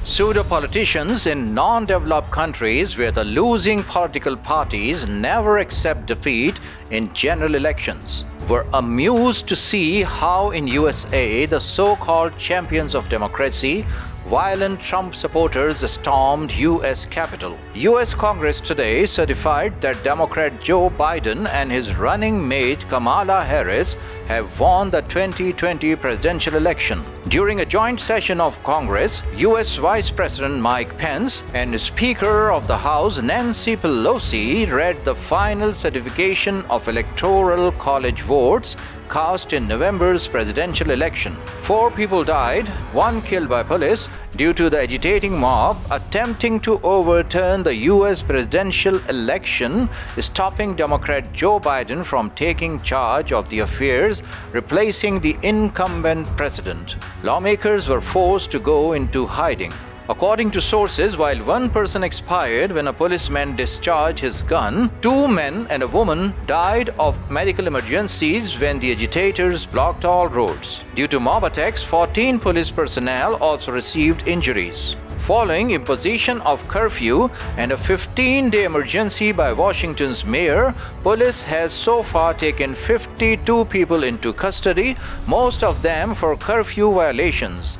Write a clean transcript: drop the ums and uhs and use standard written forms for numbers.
Pseudo-politicians in non-developed countries where the losing political parties never accept defeat in general elections were amused to see how in USA the so-called champions of democracy, violent Trump supporters stormed U.S. Capitol. U.S. Congress today certified that Democrat Joe Biden and his running mate Kamala Harris have won the 2020 presidential election. During a joint session of Congress, U.S. Vice President Mike Pence and Speaker of the House Nancy Pelosi read the final certification of Electoral College votes cast in November's presidential election. 4 people died, 1 killed by police, due to the agitating mob attempting to overturn the U.S. presidential election, stopping Democrat Joe Biden from taking charge of the affairs, replacing the incumbent president. Lawmakers were forced to go into hiding. According to sources, while 1 person expired when a policeman discharged his gun, 2 men and a woman died of medical emergencies when the agitators blocked all roads. Due to mob attacks, 14 police personnel also received injuries. Following imposition of curfew and a 15-day emergency by Washington's mayor, police has so far taken 52 people into custody, most of them for curfew violations.